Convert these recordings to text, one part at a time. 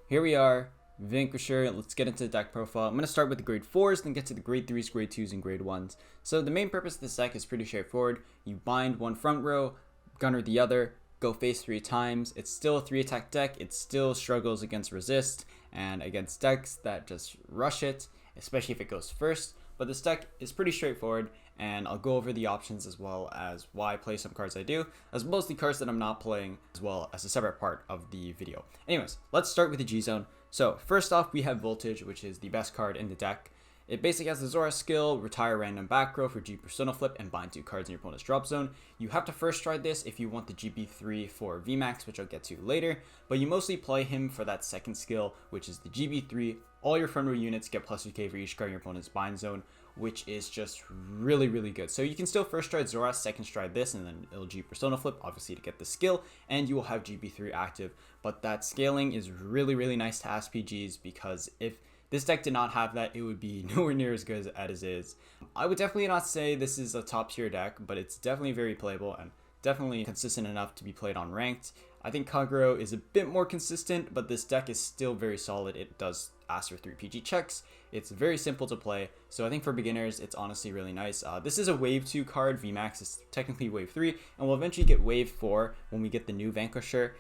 here we are, Vanquisher. Let's get into the deck profile. I'm going to start with the grade 4s, then get to the grade 3s, grade 2s, and grade 1s. So the main purpose of this deck is pretty straightforward. You bind one front row, gunner the other, go face 3 times. It's still a 3-attack deck. It still struggles against resist and against decks that just rush it, especially if it goes first. But this deck is pretty straightforward, and I'll go over the options as well as why I play some cards I do, as well as the cards that I'm not playing, as well as a separate part of the video. Anyways, let's start with the G-Zone. So first off, we have Voltage, which is the best card in the deck. It basically has the Zora skill, retire random back row for G Persona Flip, and bind 2 cards in your opponent's drop zone. You have to first try this if you want the GB3 for VMAX, which I'll get to later, but you mostly play him for that second skill, which is the GB3. All your front row units get plus 3k for each card in your opponent's bind zone, which is just really, really good. So you can still first stride Zora, second stride this, and then it'll G Persona Flip, obviously to get the skill, and you will have GB3 active. But that scaling is really, really nice to SPGs, because if this deck did not have that, it would be nowhere near as good as it is. I would definitely not say this is a top tier deck, but it's definitely very playable and definitely consistent enough to be played on ranked. I think Kagero is a bit more consistent, but this deck is still very solid. It does ask for 3 PG checks. It's very simple to play, so I think for beginners, it's honestly really nice. This is a Wave 2 card. VMAX is technically Wave 3, and we'll eventually get Wave 4 when we get the new Vanquisher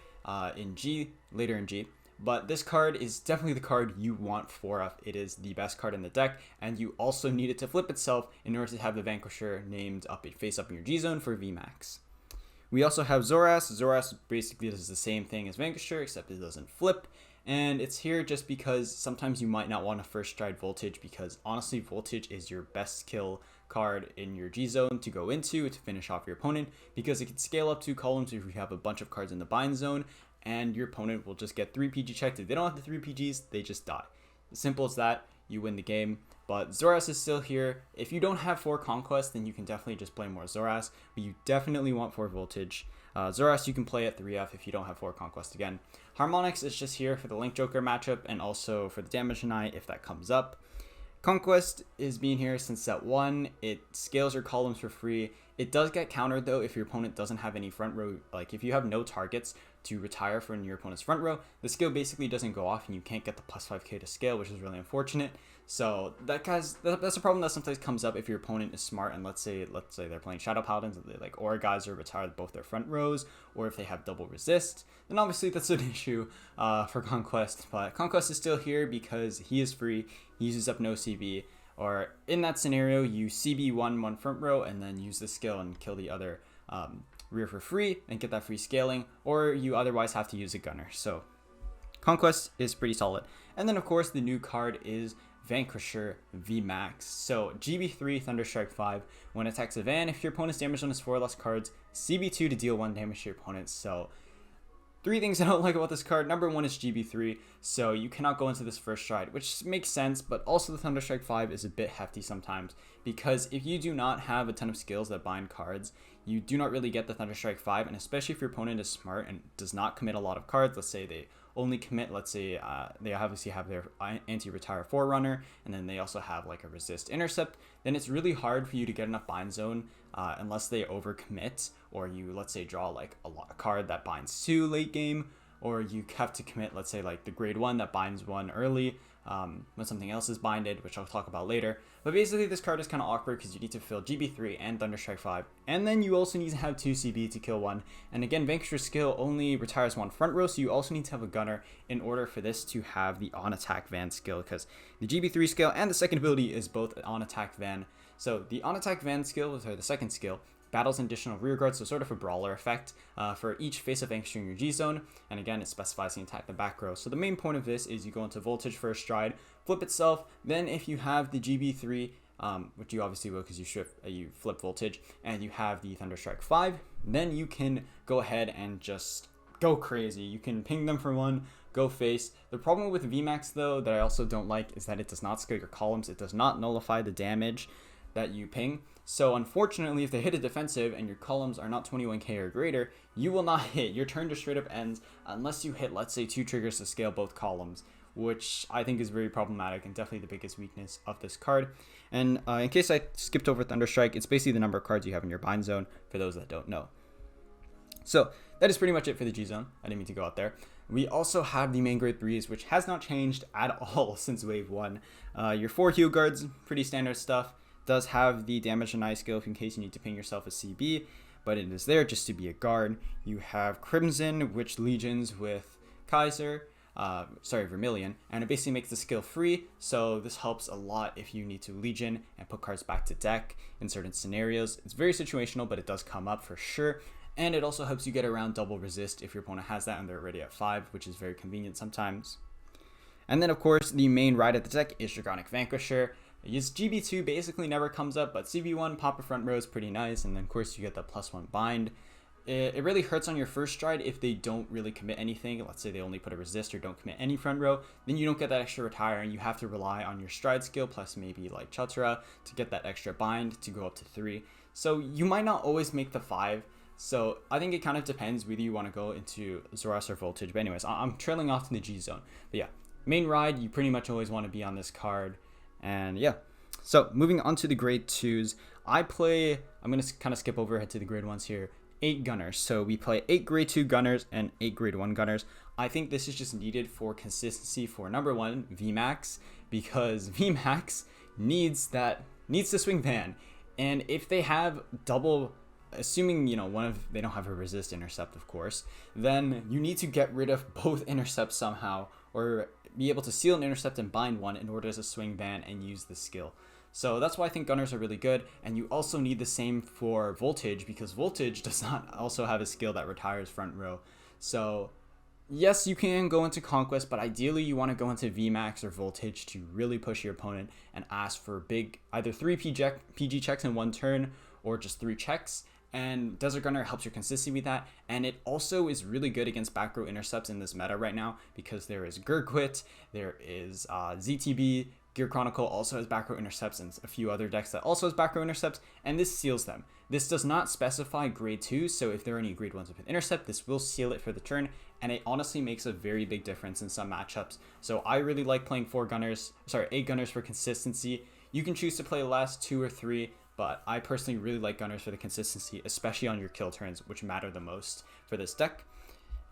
in G, later in G. But this card is definitely the card you want for up. It is the best card in the deck, and you also need it to flip itself in order to have the Vanquisher named up face up in your G zone for VMAX. We also have Zoras. Zoras basically does the same thing as Vanquisher, except it doesn't flip. And it's here just because sometimes you might not want to first stride Voltage, because honestly, Voltage is your best kill card in your G zone to go into to finish off your opponent, because it can scale up 2 columns if you have a bunch of cards in the bind zone, and your opponent will just get 3 PG checked. If they don't have the 3 PGs, they just die. As simple as that, you win the game. But Zoras is still here. If you don't have 4 Conquest, then you can definitely just play more Zoras, but you definitely want 4 Voltage. Zoras you can play at 3F if you don't have 4 Conquest again. Harmonix is just here for the Link Joker matchup and also for the damage deny if that comes up. Conquest is being here since set 1. It scales your columns for free. It does get countered though if your opponent doesn't have any front row, like if you have no targets to retire from your opponent's front row, the skill basically doesn't go off and you can't get the plus 5k to scale, which is really unfortunate. So that's a problem that sometimes comes up if your opponent is smart, and let's say they're playing Shadow Paladins and they like Aura Geyser retire both their front rows, or if they have double resist, then obviously that's an issue for Conquest. But Conquest is still here because he is free, he uses up no CB, or in that scenario you CB one front row and then use the skill and kill the other rear for free and get that free scaling, or you otherwise have to use a gunner. So Conquest is pretty solid. And then of course the new card is Vanquisher VMAX. So GB3 Thunderstrike 5. When it attacks a Van, if your opponent's damage on his 4 or less cards, CB2 to deal 1 damage to your opponent. So 3 things I don't like about this card. Number 1 is GB3, so you cannot go into this first stride, which makes sense, but also the Thunderstrike 5 is a bit hefty sometimes, because if you do not have a ton of skills that bind cards, you do not really get the Thunderstrike 5, and especially if your opponent is smart and does not commit a lot of cards. Let's say they only commit, let's say they obviously have their anti-retire Forerunner, and then they also have like a resist Intercept, then it's really hard for you to get enough bind zone unless they overcommit, or you, let's say, draw like a card that binds 2 late game, or you have to commit, let's say, like the grade 1 that binds 1 early when something else is binded, which I'll talk about later. But basically this card is kind of awkward because you need to fill GB3 and Thunderstrike 5, and then you also need to have 2 CB to kill 1. And again, Vanquisher's skill only retires 1 front row, so you also need to have a gunner in order for this to have the on-attack Van skill, because the GB3 skill and the second ability is both on-attack Van. So the on-attack Van skill, or the second skill, battles an additional rear guard, so sort of a brawler effect for each face of Vanquisher in your G zone, and again it specifies the attack the back row. So the main point of this is you go into Voltage first stride, flip itself, then if you have the GB3, which you obviously will because you flip Voltage, and you have the Thunderstrike 5, then you can go ahead and just go crazy. You can ping them for 1, go face. The problem with VMAX though that I also don't like is that it does not scale your columns. It does not nullify the damage that you ping. So unfortunately, if they hit a defensive and your columns are not 21k or greater, you will not hit. Your turn just straight up ends unless you hit, let's say, 2 triggers to scale both columns, which I think is very problematic and definitely the biggest weakness of this card. And in case I skipped over Thunderstrike, it's basically the number of cards you have in your bind zone for those that don't know. So that is pretty much it for the G zone. I didn't mean to go out there. we also have the main grade 3s, which has not changed at all since wave 1. Your 4 heal guards, pretty standard stuff. Does have the damage and eye skill in case you need to ping yourself a CB, but it is there just to be a guard. You have Crimson, which legions with Kaiser, Vermilion, and it basically makes the skill free, so this helps a lot if you need to legion and put cards back to deck in certain scenarios. It's very situational, but it does come up for sure, and it also helps you get around double resist if your opponent has that and they're already at 5, which is very convenient sometimes. And then of course the main ride of the deck is Dragonic Vanquisher. His GB2 basically never comes up, but CB1 pop a front row is pretty nice, and then of course you get the +1 bind. It really hurts on your first stride if they don't really commit anything. Let's say they only put a resist or don't commit any front row, then you don't get that extra retire, and you have to rely on your stride skill plus maybe like Chatra to get that extra bind to go up to 3. So you might not always make the 5. So I think it kind of depends whether you want to go into Zoras or Voltage. But anyways, I'm trailing off in the G zone. But yeah, main ride, you pretty much always want to be on this card. And yeah, so moving on to the grade 2s, I'm going to kind of skip over ahead to the grade 1s here. 8 gunners. So we play 8 grade 2 gunners and 8 grade 1 gunners. I think this is just needed for consistency for number 1, VMAX, because VMAX needs to swing Van. And if they have double, assuming they don't have a resist intercept, of course, then you need to get rid of both intercepts somehow, or be able to seal an intercept and bind one in order to swing Van and use the skill. So that's why I think gunners are really good, and you also need the same for Voltage, because Voltage does not also have a skill that retires front row. So yes, you can go into Conquest, but ideally you want to go into VMAX or Voltage to really push your opponent and ask for big, either 3 PG checks in one turn or just 3 checks. And Desert Gunner helps your consistency with that, and it also is really good against back row intercepts in this meta right now, because there is Gurkwit, there is ZTB, Gear Chronicle also has back row intercepts, and a few other decks that also has back row intercepts, and this seals them. This does not specify grade 2, so if there are any grade 1s with intercept, this will seal it for the turn, and it honestly makes a very big difference in some matchups. So I really like playing 8 gunners for consistency. You can choose to play less, 2 or 3, but I personally really like gunners for the consistency, especially on your kill turns, which matter the most for this deck.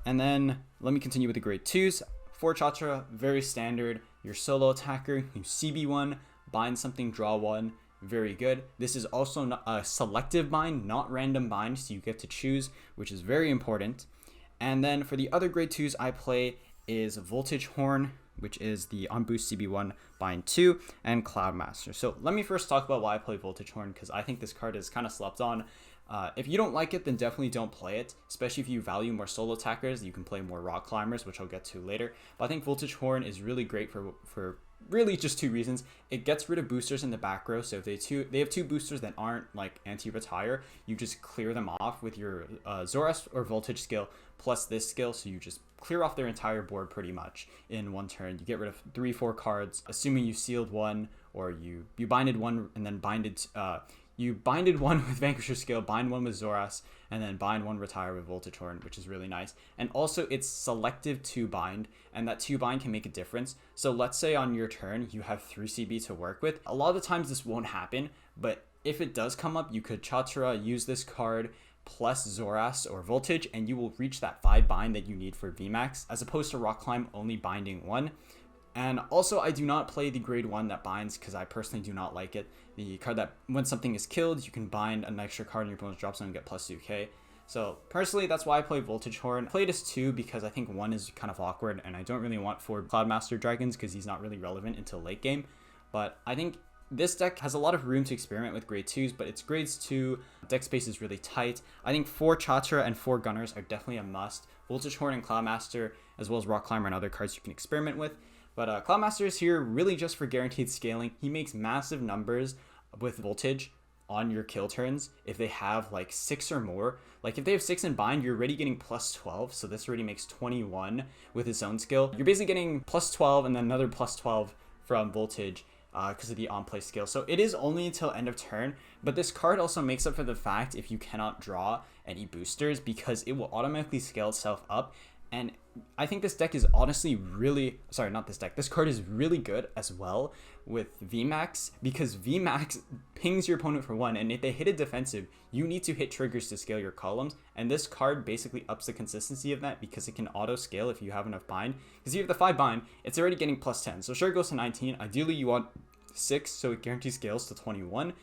And then let me continue with the grade 2s. 4 Chatra, very standard. Your solo attacker, you CB1, bind something, draw 1, very good. This is also a selective bind, not random bind, so you get to choose, which is very important. And then for the other grade 2s I play is Voltage Horn, which is the on boost CB1 bind 2, and Cloudmaster. So let me first talk about why I play Voltage Horn, because I think this card is kind of slept on. If you don't like it, then definitely don't play it, especially if you value more solo attackers. You can play more rock climbers, which I'll get to later. But I think Voltage Horn is really great for really just 2 reasons. It gets rid of boosters in the back row, so if they have 2 boosters that aren't like anti-retire, you just clear them off with your Zoras or Voltage skill plus this skill, so you just clear off their entire board pretty much in one turn. You get rid of 3-4 cards, assuming you sealed 1, or you binded 1 and then you binded 1 with Vanquisher skill, bind 1 with Zoras, and then bind 1 retire with Voltage Horn, which is really nice. And also it's selective 2 bind, and that 2 bind can make a difference. So let's say on your turn you have 3 CB to work with. A lot of the times this won't happen, but if it does come up, you could Chatra, use this card, plus Zoras or Voltage, and you will reach that 5 bind that you need for VMAX, as opposed to Rock Climb only binding 1. And also, I do not play the grade 1 that binds, because I personally do not like it. The card that, when something is killed, you can bind an extra card in your opponent's drop zone and get plus 2k. So personally, that's why I play Voltage Horn. I play this 2 because I think 1 is kind of awkward, and I don't really want 4 Cloudmaster Dragons because he's not really relevant until late game. But I think this deck has a lot of room to experiment with grade 2s, but its grades 2 deck space is really tight. I think 4 Chatra and 4 Gunners are definitely a must. Voltage Horn and Cloudmaster, as well as Rock Climber and other cards you can experiment with. But Cloudmaster is here really just for guaranteed scaling. He makes massive numbers with Voltage on your kill turns if they have like 6 or more. Like if they have 6 in bind, you're already getting plus 12, so this already makes 21 with his own skill. You're basically getting plus 12 and then another plus 12 from Voltage because of the on-play skill. So it is only until end of turn, but this card also makes up for the fact if you cannot draw any boosters, because it will automatically scale itself up. And I think this deck is honestly really, sorry, not this deck. This card is really good as well with VMAX, because VMAX pings your opponent for 1, and if they hit a defensive, you need to hit triggers to scale your columns, and this card basically ups the consistency of that because it can auto scale if you have enough bind. Because you have the 5 bind, it's already getting plus 10, so sure, it goes to 19. Ideally you want 6, so it guarantees scales to 21,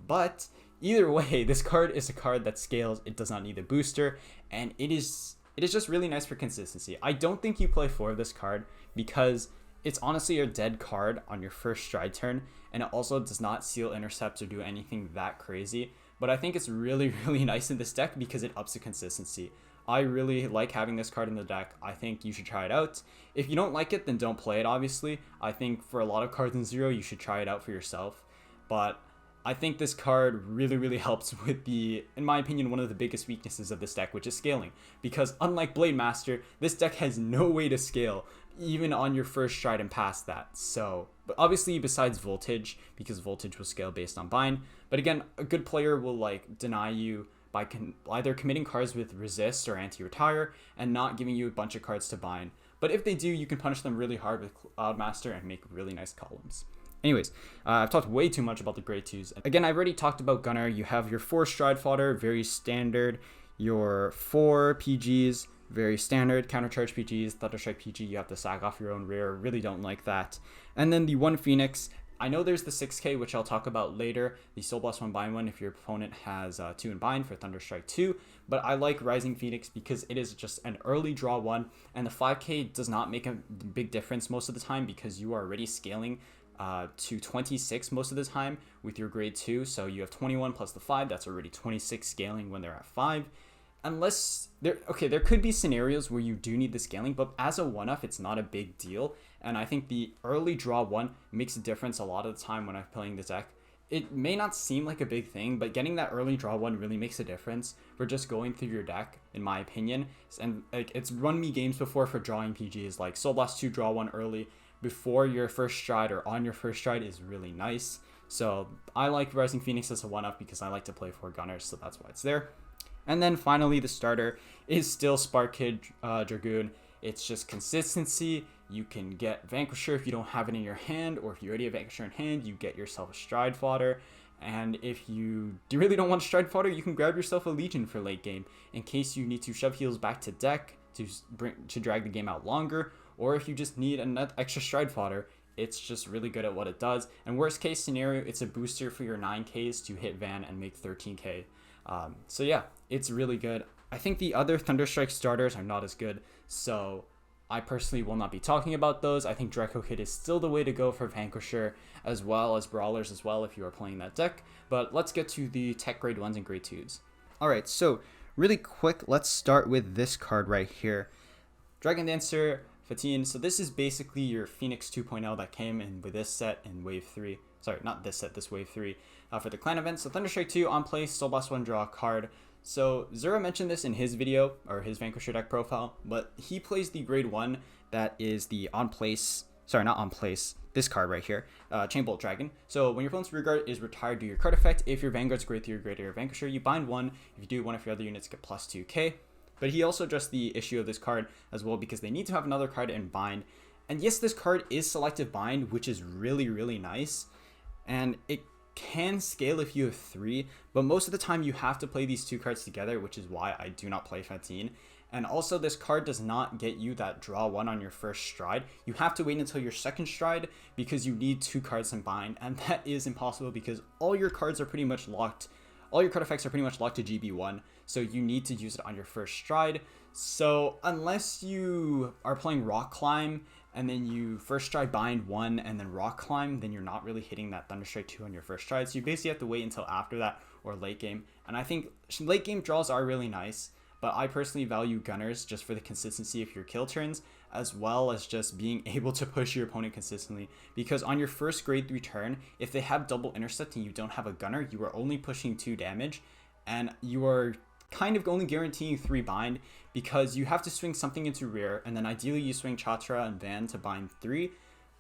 but either way, this card is a card that scales. It does not need a booster, and it is just really nice for consistency. I don't think you play 4 of this card because it's honestly a dead card on your first stride turn, and it also does not seal intercepts or do anything that crazy. But I think it's really, really nice in this deck because it ups the consistency. I really like having this card in the deck. I think you should try it out. If you don't like it, then don't play it, obviously. I think for a lot of cards in Zero, you should try it out for yourself. But I think this card really, really helps with the, in my opinion, one of the biggest weaknesses of this deck, which is scaling. Because unlike Blade Master, this deck has no way to scale, even on your first stride and past that. So, but obviously besides Voltage, because Voltage will scale based on bind. But again, a good player will like deny you by either committing cards with resist or anti-retire and not giving you a bunch of cards to bind. But if they do, you can punish them really hard with Cloudmaster and make really nice columns. Anyways, I've talked way too much about the grade 2s. Again, I've already talked about Gunner. You have your 4 stride fodder, very standard. Your 4 PGs, very standard. Countercharge PGs, Thunderstrike PG, you have to sack off your own rear. Really don't like that. And then the 1 Phoenix. I know there's the 6K, which I'll talk about later. The Soul Blast 1 bind one if your opponent has 2 in bind for Thunderstrike 2. But I like Rising Phoenix because it is just an early draw 1. And the 5K does not make a big difference most of the time because you are already scaling to 26 most of the time with your grade 2. So you have 21 plus the 5. That's already 26 scaling when they're at 5. Unless there could be scenarios where you do need the scaling, but as a 1-off, it's not a big deal. And I think the early draw 1 makes a difference a lot of the time when I'm playing the deck. It may not seem like a big thing, but getting that early draw 1 really makes a difference for just going through your deck, in my opinion. And like, it's run me games before for drawing PGs, like Soul Blast 2 draw 1 early before your first stride or on your first stride is really nice. So I like Rising Phoenix as a 1-off because I like to play 4 Gunners, so that's why it's there. And then finally, the starter is still Spark Kid Dragoon. It's just consistency. You can get Vanquisher if you don't have it in your hand, or if you already have Vanquisher in hand, you get yourself a stride fodder. And if you really don't want stride fodder, you can grab yourself a Legion for late game in case you need to shove heals back to deck to drag the game out longer, or if you just need an extra stride fodder. It's just really good at what it does. And worst case scenario, it's a booster for your 9Ks to hit Van and make 13K. So yeah, it's really good. I think the other Thunderstrike starters are not as good, so I personally will not be talking about those. I think Draco Kid is still the way to go for Vanquisher, as well as Brawlers as well if you are playing that deck. But let's get to the tech grade 1s and grade 2s. Alright, so really quick, let's start with this card right here. Dragon Dancer Fatine. So this is basically your Phoenix 2.0 that came in with this set in Wave 3. Sorry, not this set, this Wave 3 for the clan event. So Thunderstrike 2 on play, Soul Blast 1 draw a card. So Zero mentioned this in his video, or his Vanquisher deck profile, but he plays the grade 1 that is the on place, sorry, not on place, this card right here, Chain Bolt Dragon. So when your opponent's rear guard is retired, do your card effect. If your Vanguard's grade 3 or greater Vanquisher, you bind 1. If you do, one of your other units get plus 2k. But he also addressed the issue of this card as well because they need to have another card in bind. And yes, this card is selective bind, which is really, really nice. And it can scale if you have 3, but most of the time you have to play these 2 cards together, which is why I do not play Fatine. And also, this card does not get you that draw 1 on your first stride. You have to wait until your second stride because you need 2 cards in bind, and that is impossible because all your cards are pretty much locked. All your card effects are pretty much locked to GB1, so you need to use it on your first stride. So unless you are playing Rock Climb and then you first stride bind 1 and then Rock Climb, then you're not really hitting that Thunderstrike 2 on your first stride. So you basically have to wait until after that or late game. And I think late game draws are really nice, but I personally value Gunners just for the consistency of your kill turns, as well as just being able to push your opponent consistently. Because on your first grade 3 turn, if they have double intercept and you don't have a Gunner, you are only pushing 2 damage, and you are kind of only guaranteeing 3 bind because you have to swing something into rear, and then ideally you swing Chatra and Van to bind 3.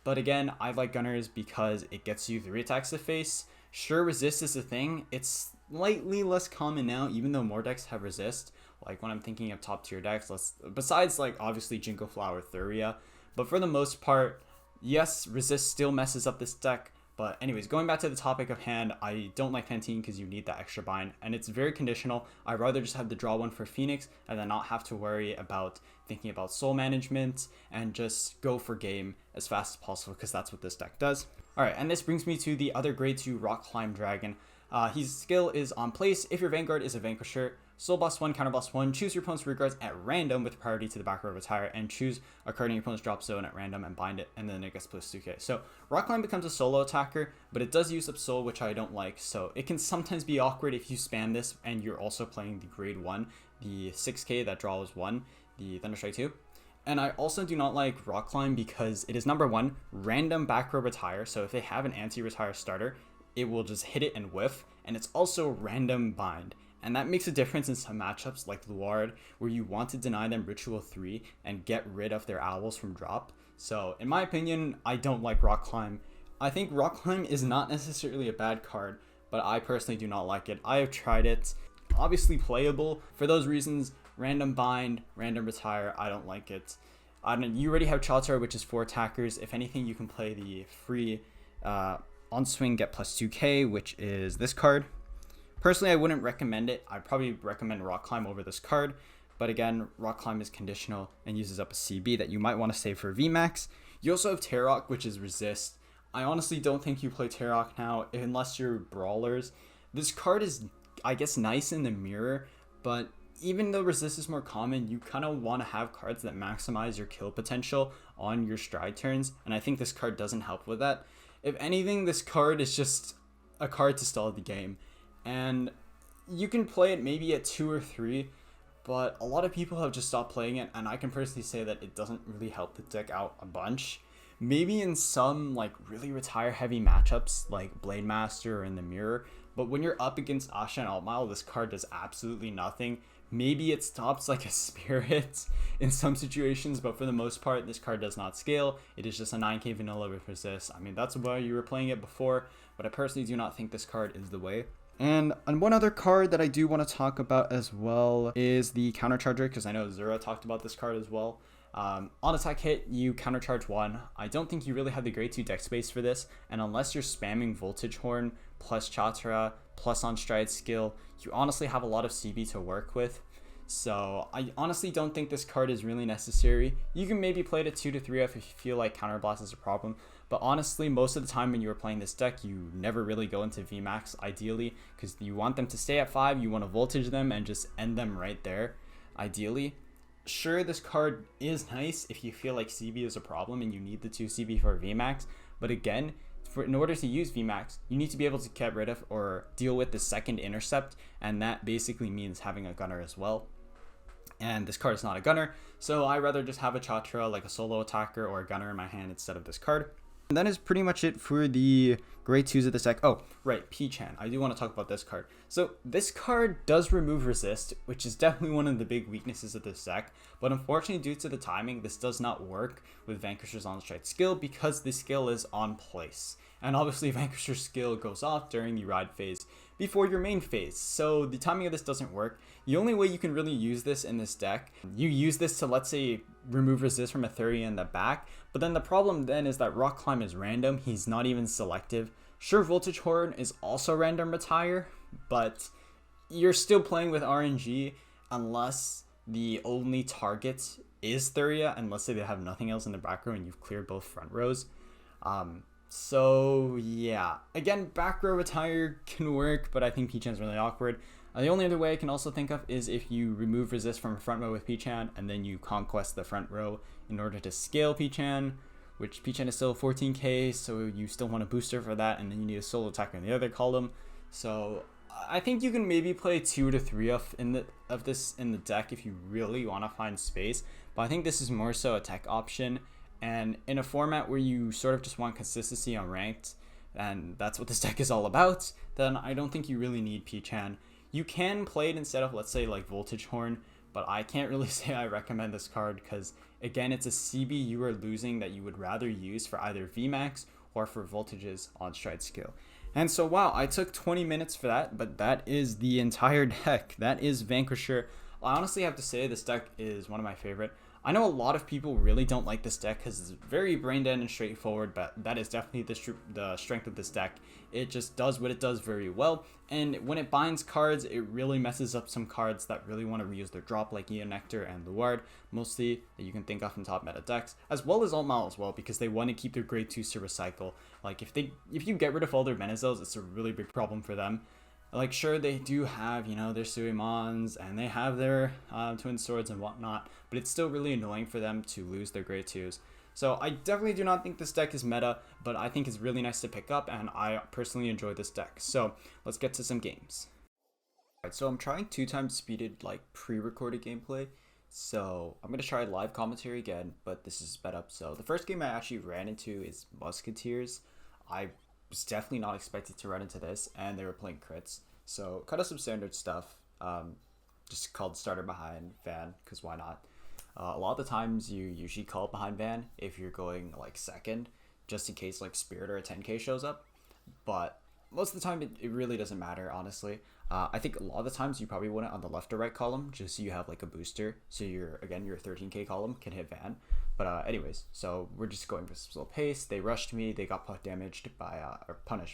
But again, I like Gunners because it gets you 3 attacks to face. Sure, resist is a thing. It's slightly less common now, even though more decks have resist. like when I'm thinking of top tier decks, besides like obviously Jinko Flower Thuria, but for the most part, yes, resist still messes up this deck. But anyways, going back to the topic of hand, I don't like Pantene because you need that extra bind, and it's very conditional. I'd rather just have the draw one for Phoenix and then not have to worry about thinking about soul management and just go for game as fast as possible, because that's what this deck does. Alright, and this brings me to the other grade 2 Rock Climb Dragon. His skill is on place. If your Vanguard is a Vanquisher, Soul Blast 1, Counter Blast 1, choose your opponent's rear guards at random with priority to the back row retire, and choose a card in your opponent's drop zone at random and bind it, and then it gets plus 2k. So Rock Climb becomes a solo attacker, but it does use up soul, which I don't like, so it can sometimes be awkward if you spam this and you're also playing the grade 1, the 6k that draws 1, the Thunderstrike 2. And I also do not like Rock Climb because it is number 1, random back row retire, so if they have an anti-retire starter, it will just hit it and whiff, and it's also random bind. And that makes a difference in some matchups like Luard, where you want to deny them Ritual 3 and get rid of their owls from drop. So in my opinion, I don't like Rock Climb. I think Rock Climb is not necessarily a bad card, but I personally do not like it. I have tried it. Obviously playable. For those reasons, random bind, random retire, I don't like it. You already have Chaotar, which is 4 attackers. If anything, you can play the free on swing, get plus 2k, which is this card. Personally, I wouldn't recommend it. I'd probably recommend Rock Climb over this card. But again, Rock Climb is conditional and uses up a CB that you might want to save for VMAX. You also have Tarok, which is resist. I honestly don't think you play Tarok now unless you're brawlers. This card is, I guess, nice in the mirror, but even though resist is more common, you kind of want to have cards that maximize your kill potential on your stride turns, and I think this card doesn't help with that. If anything, this card is just a card to stall the game. And you can play it maybe at 2 or 3, but a lot of people have just stopped playing it, and I can personally say that it doesn't really help the deck out a bunch. Maybe in some like really retire heavy matchups like Blade Master or in the mirror, but when you're up against Ahsha and Altmile, this card does absolutely nothing. Maybe it stops like a spirit in some situations, but for the most part, this card does not scale. It is just a 9k vanilla with resist. I mean, that's why you were playing it before, but I personally do not think this card is the way. And one other card that I do want to talk about as well is the Countercharger, because I know Zura talked about this card as well. On attack hit, you countercharge 1. I don't think you really have the grade 2 deck space for this, and unless you're spamming Voltage Horn plus Chatra plus on stride skill, you honestly have a lot of CB to work with. So I honestly don't think this card is really necessary. You can maybe play it at 2 to 3 if you feel like Counterblast is a problem, but honestly, most of the time when you are playing this deck, you never really go into VMAX ideally, because you want them to stay at 5, you want to voltage them and just end them right there, ideally. Sure, this card is nice if you feel like CB is a problem and you need the 2 CB for VMAX, but again, in order to use VMAX, you need to be able to get rid of or deal with the second Intercept, and that basically means having a gunner as well. And this card is not a gunner, so I rather just have a Chatra like a solo attacker or a gunner in my hand instead of this card. And that is pretty much it for the grade 2s of this deck. Oh, right, P-Chan. I do want to talk about this card. So this card does remove resist, which is definitely one of the big weaknesses of this deck. But unfortunately, due to the timing, this does not work with Vanquisher's on-stride skill because the skill is on place. And obviously, Vanquisher's skill goes off during the ride phase before your main phase. So the timing of this doesn't work. The only way you can really use this in this deck, you use this to, let's say, remove resist from a Thuria in the back, but then the problem then is that Rock Climb is random. He's not even selective. Sure, Voltage Horn is also random retire, but you're still playing with RNG unless the only target is Thuria, and let's say they have nothing else in the back row and you've cleared both front rows. So yeah, again, back row retire can work, but I think P-Chan's really awkward. The only other way I can also think of is if you remove resist from a front row with P-Chan and then you conquest the front row in order to scale P-Chan, which P-Chan is still 14k, so you still want a booster for that, and then you need a solo attacker in the other column. So I think you can maybe play 2 to 3 of this in the deck if you really want to find space, but I think this is more so a tech option, and in a format where you sort of just want consistency on ranked, and that's what this deck is all about, then I don't think you really need P-Chan. You can play it instead of, let's say, like Voltage Horn, but I can't really say I recommend this card because, again, it's a CB you are losing that you would rather use for either VMAX or for Voltage's on stride skill. And so, wow, I took 20 minutes for that, but that is the entire deck. That is Vanquisher. I honestly have to say this deck is one of my favorite. I know a lot of people really don't like this deck because it's very brain dead and straightforward, but that is definitely the strength of this deck. It just does what it does very well, and when it binds cards, it really messes up some cards that really want to reuse their drop, like Nectar and Luard, mostly that you can think of in top meta decks, as well as Alt Mal as well, because they want to keep their grade 2s to recycle. Like if you get rid of all their Menazels, it's a really big problem for them. Like, sure, they do have, their Suimons, and they have their Twin Swords and whatnot, but it's still really annoying for them to lose their grade 2s. So I definitely do not think this deck is meta, but I think it's really nice to pick up, and I personally enjoy this deck. So let's get to some games. Alright, so I'm trying 2x speeded, like, pre-recorded gameplay. So I'm going to try live commentary again, but this is sped up. So the first game I actually ran into is Musketeers. I was definitely not expected to run into this, and they were playing crits. So kind of some standard stuff, just called starter behind Van, because why not? A lot of the times you usually call behind Van if you're going like second, just in case like Spirit or a 10k shows up. But most of the time it really doesn't matter, honestly. I think a lot of the times you probably want it on the left or right column, just so you have like a booster. So your 13k column can hit Van. But anyways, so we're just going for some slow pace. They rushed me. They got punished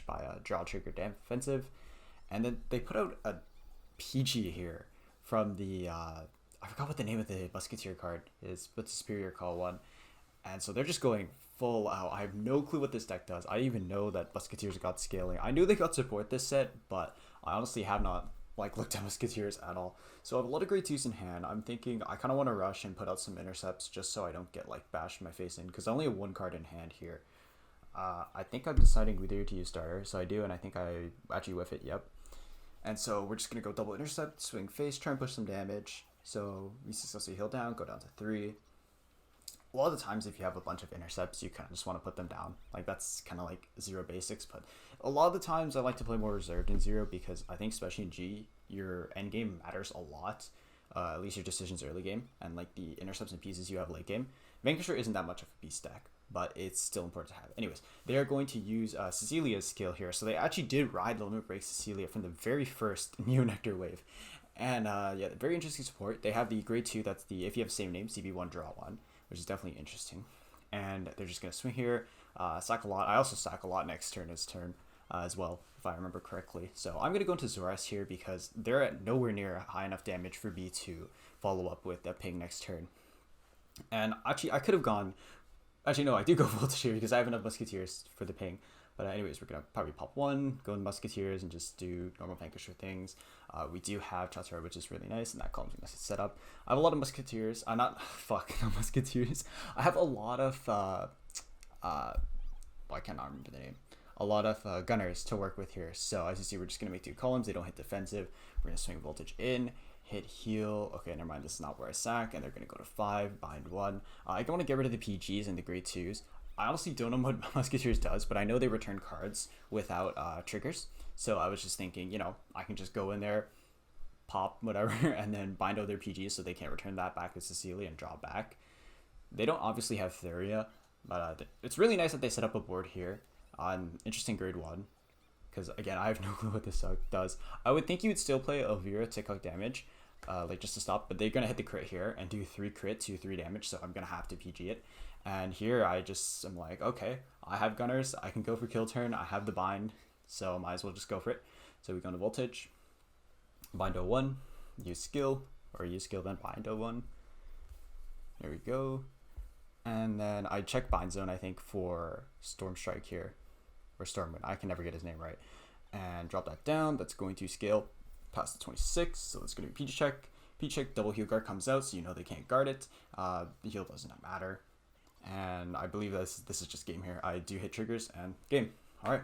by a draw trigger defensive, and then they put out a PG here from the I forgot what the name of the Musketeer card is, but the Superior Call one. And so they're just going full out. I have no clue what this deck does. I didn't even know that Musketeers got scaling. I knew they got support this set, but I honestly have not looked at Musketeers at all. So I have a lot of grade 2s in hand. I'm thinking I kind of want to rush and put out some Intercepts just so I don't get bashed in my face in, because I only have one card in hand here. I think I'm deciding whether to use starter, so I do, and I think I actually whiff it, yep. And so we're just going to go double Intercept, swing face, try and push some damage. So we successfully heal down, go down to 3. A lot of the times if you have a bunch of Intercepts, you kind of just want to put them down. That's kind of like zero basics, but a lot of the times I like to play more reserved in zero, because I think especially in G, your end game matters a lot, at least your decisions early game, and the Intercepts and pieces you have late game. Vanquisher isn't that much of a beast deck, but it's still important to have. Anyways, they are going to use Cecilia's skill here, so they actually did ride the Limit Break Cecilia from the very first Nectar wave. And yeah, very interesting support. They have the grade 2, that's the, if you have the same name, CB1 draw 1, which is definitely interesting. And they're just going to swing here, sack a lot. I also sack a lot next turn as well, if I remember correctly. So I'm going to go into Zoras here because they're at nowhere near high enough damage for me to follow up with a ping next turn. And actually, I could have gone, actually no, I do go Voltage here because I have enough Musketeers for the ping. But anyways, we're going to probably pop 1, go in Musketeers, and just do normal Vanquisher things. We do have Chatsura, which is really nice, and that column's nice to set up. I have a lot of Musketeers. Not Musketeers. I have a lot of, I cannot remember the name. A lot of Gunners to work with here. So as you see, we're just going to make 2 columns. They don't hit defensive. We're going to swing Voltage in, hit heal. Okay, never mind. This is not where I sack, and they're going to go to 5, bind 1. I don't want to get rid of the PGs and the grade 2s. I honestly don't know what Musketeers does, but I know they return cards without triggers. So I was just thinking, I can just go in there, pop whatever, and then bind out their PGs so they can't return that back to Cecilia and draw back. They don't obviously have Thuria, but it's really nice that they set up a board here on interesting grade 1. Because again, I have no clue what this does. I would think you would still play Elvira to cook damage, just to stop, but they're going to hit the crit here and do 3 crit to 3 damage, so I'm going to have to PG it. And here I'm like, okay, I have Gunners, I can go for kill turn, I have the bind, so might as well just go for it. So we go into Voltage, Bindo 1, use skill then Bindo 1. There we go. And then I check Bind Zone, I think, for Storm Strike here, or Stormwind, I can never get his name right. And drop that down, that's going to scale past the 26, so it's going to be PG check, double heal guard comes out, so they can't guard it. The heal does not matter. And I believe this is just game here. I do hit triggers and game. All right.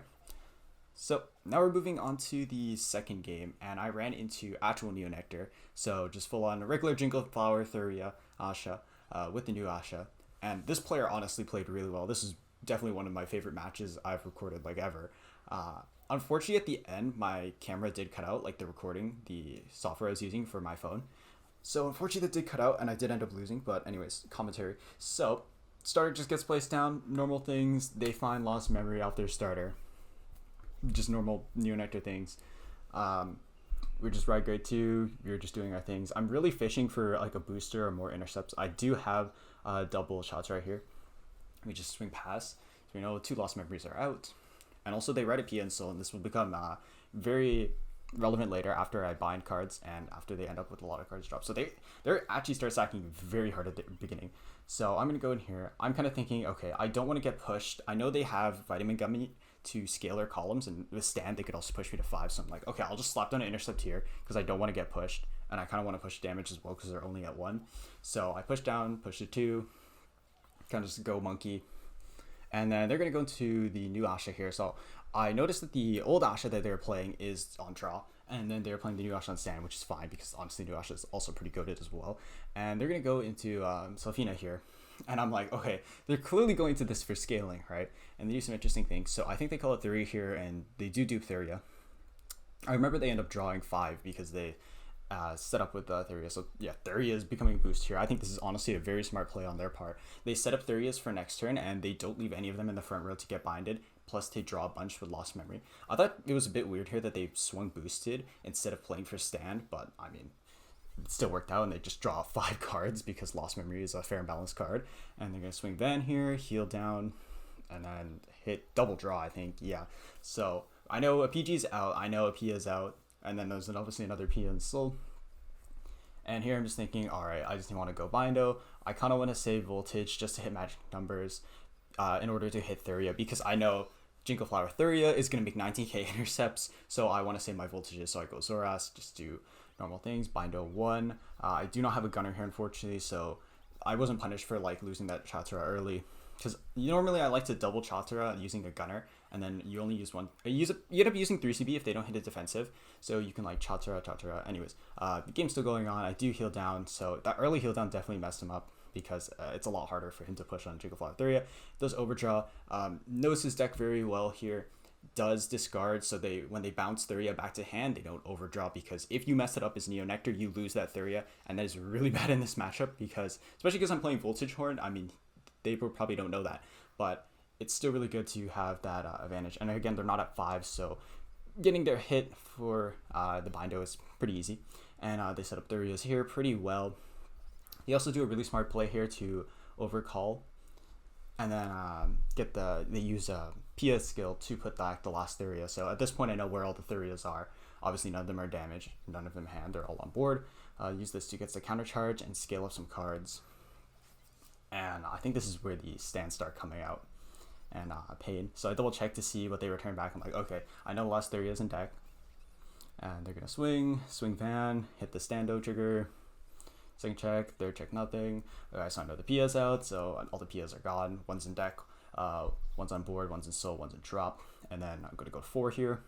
So now we're moving on to the second game, and I ran into actual Nectar. So just full on regular Jingle Flower, Thuria, Ahsha, with the new Ahsha. And this player honestly played really well. This is definitely one of my favorite matches I've recorded ever. Unfortunately, at the end, my camera did cut out, the recording, the software I was using for my phone. So unfortunately, that did cut out, and I did end up losing. But anyways, commentary. So starter just gets placed down, normal things. They find lost memory off their starter. Just normal Nectar things. we're just ride grade 2, we're just doing our things. I'm really fishing for like a booster or more intercepts. I do have double shots right here. We just swing past. So we know 2 lost memories are out. And also they ride a Pia and Soul, and this will become very relevant later after I bind cards and after they end up with a lot of cards drop. So they actually start stacking very hard at the beginning. So I'm going to go in here. I'm kind of thinking, okay, I don't want to get pushed. I know they have Vitamin Gummy to scale their columns, and with Stand they could also push me to 5. So I'm like, okay, I'll just slap down an Intercept here because I don't want to get pushed, and I kind of want to push damage as well because they're only at 1. So I push down, push to 2, kind of just go monkey. And then they're going to go into the new Ahsha here. So I noticed that the old Ahsha that they're playing is on draw, and then they're playing the new Ahsha on stand, which is fine because honestly new Ahsha is also pretty goated as well. And they're going to go into Selfina here. And I'm like, okay, they're clearly going to this for scaling, right? And they do some interesting things. So I think they call it Theria here, and they do dupe Theria. I remember they end up drawing 5 because they set up with Theria. So yeah, Theria is becoming a boost here. I think this is honestly a very smart play on their part. They set up Therias for next turn, and they don't leave any of them in the front row to get binded. Plus they draw a bunch with lost memory. I thought it was a bit weird here that they swung boosted instead of playing for stand, but I mean, it still worked out, and they just draw 5 cards because lost memory is a fair and balanced card. And they're going to swing Van here, heal down, and then hit double draw, I think. Yeah, so I know a PG's out, I know a Pia's out, and then there's obviously another Pia and Soul. And here I'm just thinking, all right, I just want to go Bindo. I kind of want to save voltage just to hit magic numbers in order to hit Theria, because I know Jingle Flower Theria is going to make 19k intercepts, so I want to save my voltages. So I go Zoras, just do normal things. Bindo 1. I do not have a gunner here, unfortunately, so I wasn't punished for like losing that Chatara early, because normally I like to double Chatara using a gunner, and then you only use one. You end up using 3 CB if they don't hit a defensive, so you can like Chatara. Anyways, the game's still going on. I do heal down, so that early heal down definitely messed him up because it's a lot harder for him to push on Jingle Flower Theria. Does overdraw, knows his deck very well here. Does discard, so when they bounce Theria back to hand, they don't overdraw, because if you mess it up as Neo Nectar, you lose that Theria, and that is really bad in this matchup, because especially because I'm playing Voltage Horn. I mean, they probably don't know that, but it's still really good to have that advantage. And again, they're not at 5, so getting their hit for the Bindo is pretty easy. And they set up Therias here pretty well. They also do a really smart play here to overcall, and then they use a Pia skill to put back the last Theria. So at this point I know where all the Therias are. Obviously none of them are damaged, none of them hand, they're all on board. Use this to get the counter charge and scale up some cards. And I think this is where the stands start coming out, and pain. So I double check to see what they return back. I'm like, okay, I know the last Therias in deck, and they're gonna swing Van, hit the stando trigger, second check, third check, nothing. So I know the Pia's out, so all the Pia's are gone. One's in deck, one's on board, one's in soul, one's in drop, and then I'm gonna go 4 here.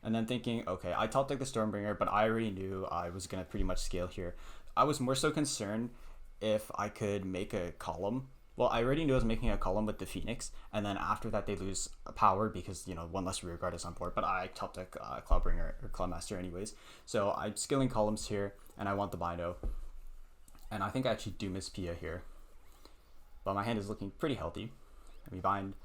And then thinking, okay, I top deck the Stormbringer, but I already knew I was gonna pretty much scale here. I was more so concerned if I could make a column. Well, I already knew I was making a column with the Phoenix, and then after that they lose power because, you know, one less rear guard is on board, but I top deck Cloudbringer or Cloudmaster anyways. So I'm scaling columns here, and I want the Bindo. And I think I actually do miss Pia here, but my hand is looking pretty healthy. And we bind,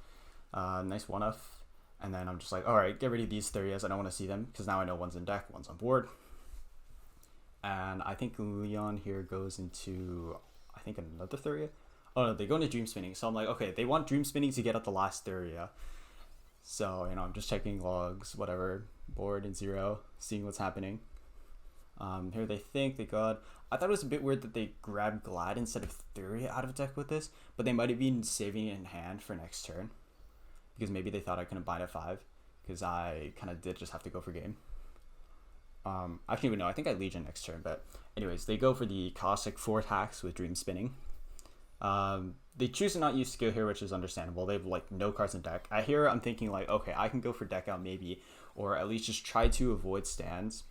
nice 1-off, and then I'm just like, all right, get rid of these Therias. I don't want to see them because now I know one's in deck, one's on board. And I think Leon here goes into, I think, another Theria. Oh no, they go into Dream Spinning. So I'm like, okay, they want Dream Spinning to get at the last Theria. So, you know, I'm just checking logs, whatever, board and 0, seeing what's happening. Here they think they got, I thought it was a bit weird that they grabbed Glad instead of Theria out of deck with this, but they might have been saving it in hand for next turn, because maybe they thought I couldn't bind at 5, because I kind of did just have to go for game. I don't even know, I think I Legion next turn, but anyways, they go for the Caustic 4 attacks with Dream Spinning. They choose to not use skill here, which is understandable. They have like no cards in deck. Here I'm thinking like, okay, I can go for deck out maybe, or at least just try to avoid stands.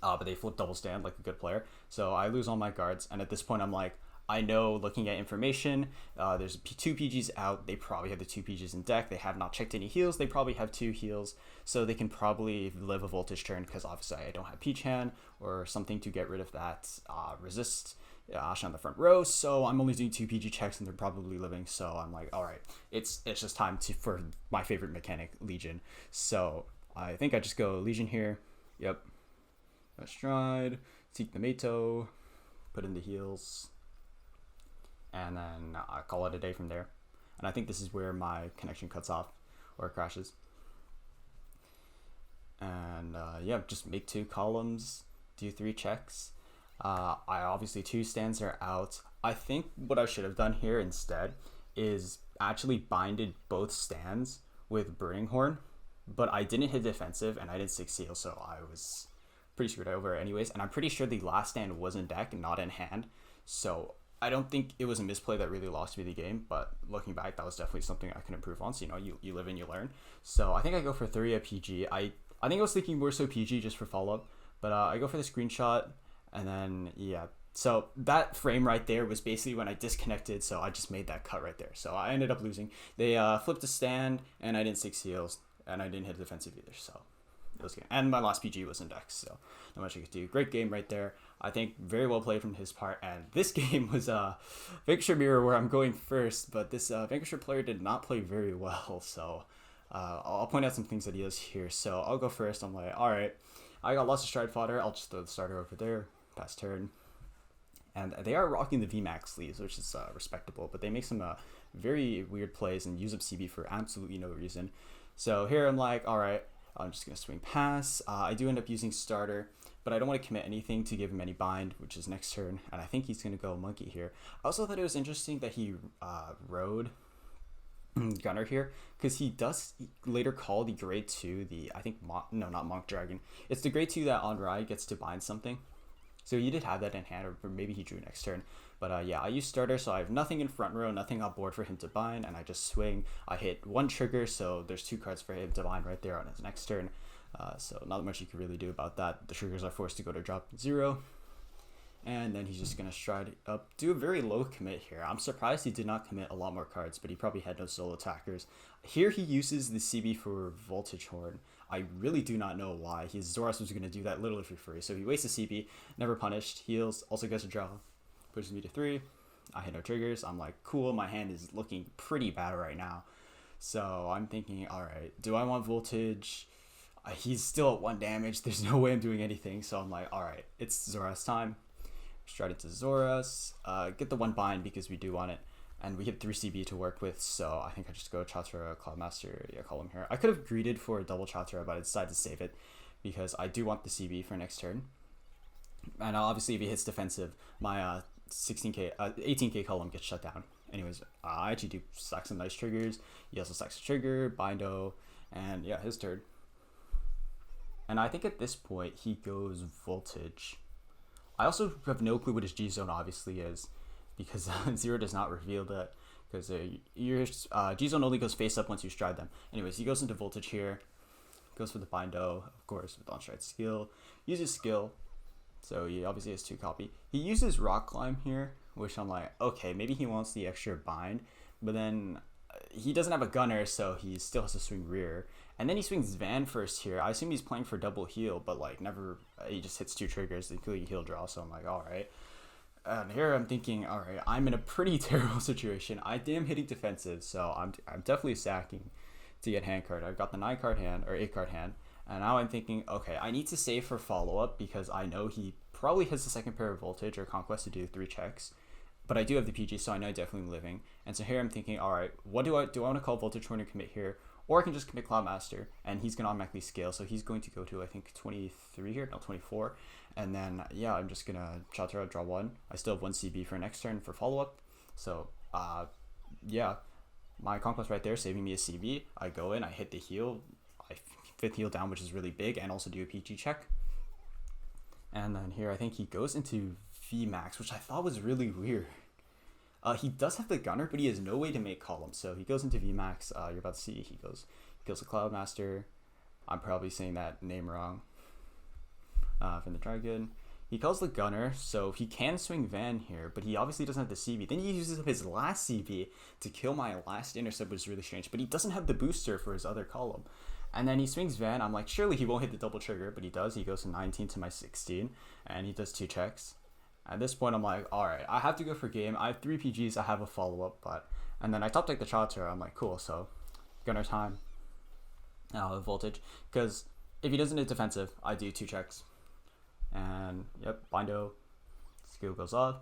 But they flip double stand like a good player. So I lose all my guards, and at this point I'm like, I know, looking at information, there's 2 PGs out. They probably have the 2 PGs in deck. They have not checked any heals. They probably have 2 heals, so they can probably live a voltage turn, because obviously I don't have Peach Hand or something to get rid of that resist Ahsha on the front row. So I'm only doing 2 PG checks, and they're probably living. So I'm like, all right, it's just time for my favorite mechanic, Legion. So I think I just go Legion here. Yep. Stride, seek the Mato, put in the heals, and then I call it a day from there. And I think this is where my connection cuts off or crashes. And yeah, just make 2 columns, do 3 checks. I obviously 2 stands are out. I think what I should have done here instead is actually binded both stands with Burning Horn, but I didn't hit defensive and I did 6 heal, so I was pretty screwed over anyways. And I'm pretty sure the last stand was in deck, not in hand, so I don't think it was a misplay that really lost me the game, but looking back, that was definitely something I can improve on. So, you live and you learn. So I think I go for 3 at PG. I think I was thinking more so PG just for follow-up, but I go for the screenshot, and then, yeah. So that frame right there was basically when I disconnected, so I just made that cut right there. So I ended up losing. They flipped a stand, and I didn't 6 heals, and I didn't hit defensive either, so it was good. And my last PG was in Dex, so not much I could do. Great game right there. I think very well played from his part, and this game was Vanquisher Mirror where I'm going first, but this Vanquisher player did not play very well, so I'll point out some things that he does here. So I'll go first. I'm like, alright, I got lots of stride fodder. I'll just throw the starter over there, pass turn. And they are rocking the VMAX sleeves, which is respectable, but they make some very weird plays and use up CB for absolutely no reason. So here I'm like, alright, I'm just going to swing pass. I do end up using starter, but I don't want to commit anything to give him any bind, which is next turn, and I think he's going to go monkey here. I also thought it was interesting that he rode Gunner here, because he does later call the grade 2, not Monk Dragon. It's the grade 2 that on Rai gets to bind something. So he did have that in hand, or maybe he drew next turn. But yeah, I use starter, so I have nothing in front row, nothing on board for him to bind, and I just swing. I hit 1 trigger, so there's 2 cards for him to bind right there on his next turn. So not much you can really do about that. The triggers are forced to go to drop 0. And then he's just going to stride up, do a very low commit here. I'm surprised he did not commit a lot more cards, but he probably had no solo attackers. Here he uses the CB for Voltage Horn. I really do not know why. His Zoras was going to do that literally for free. So he wastes the CB, never punished, heals, also gets a draw, pushes me to 3. I hit no triggers. I'm like, cool, my hand is looking pretty bad right now. So I'm thinking, alright, do I want Voltage? He's still at 1 damage. There's no way I'm doing anything. So I'm like, alright, it's Zoras time. Stride into Zoras, get the 1 bind because we do want it. And we hit 3 CB to work with, so I think I just go Chatara, Cloudmaster, yeah, call him here. I could have greeted for a double Chatara, but I decided to save it because I do want the CB for next turn. And obviously if he hits defensive, my 18k column gets shut down. Anyways, I actually do stack some nice triggers. He also stacks a trigger, Bindo, and yeah, his turn. And I think at this point he goes Voltage. I also have no clue what his G-Zone obviously is, because Zero does not reveal that, because your G-Zone only goes face up once you stride them. Anyways, he goes into Voltage here, goes for the Bindo, of course, with on-stride skill, uses skill, so he obviously has 2 copy. He uses Rock Climb here, which I'm like, okay, maybe he wants the extra bind, but then he doesn't have a gunner, so he still has to swing rear. And then he swings Van first here. I assume he's playing for double heal, but like never, he just hits 2 triggers, including heal draw, so I'm like, alright. And here I'm thinking, alright, I'm in a pretty terrible situation. I am hitting defensive, so I'm definitely sacking to get hand card. I've got the 9 card hand, or 8 card hand, and now I'm thinking, okay, I need to save for follow-up, because I know he probably has the second pair of Voltage or Conquest to do 3 checks. But I do have the PG, so I know I'm definitely living. And so here I'm thinking, alright, what do I want to call Voltage Horn and commit here? Or I can just commit Cloudmaster, and he's going to automatically scale. So he's going to go to, I think, 23 here, no, 24. And then, yeah, I'm just going to Chatara, draw 1. I still have 1 CB for next turn for follow-up. So, yeah, my Conquest right there, saving me a CB. I go in, I hit the heal. I 5th heal down, which is really big, and also do a PG check. And then here, I think he goes into VMAX, which I thought was really weird. He does have the gunner, but he has no way to make columns. So he goes into VMAX. You're about to see he kills the Cloudmaster. I'm probably saying that name wrong. From the Dragon. He calls the gunner, so he can swing Van here, but he obviously doesn't have the CB. Then he uses up his last CB to kill my last Intercept, which is really strange. But he doesn't have the booster for his other column. And then he swings Van. I'm like, surely he won't hit the double trigger, but he does. He goes to 19 to my 16, and he does 2 checks. At this point, I'm like, alright, I have to go for game. I have 3 PGs, I have a follow-up, and then I top deck the Chatara. I'm like, cool, so gunner time. Voltage. Because if he doesn't hit defensive, I do 2 checks. And yep, Bindo, skill goes off.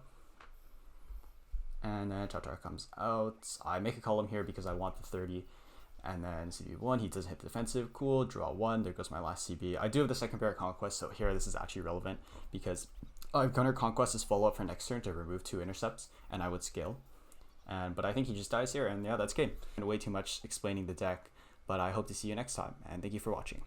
And then Tartar comes out. I make a column here because I want the 30. And then CB1, he doesn't hit the defensive. Cool, draw 1. There goes my last CB. I do have the second pair of Conquest, so here this is actually relevant because Gunner Conquest is follow up for next turn to remove 2 Intercepts, and I would scale. But I think he just dies here, and yeah, that's game. Way too much explaining the deck, but I hope to see you next time, and thank you for watching.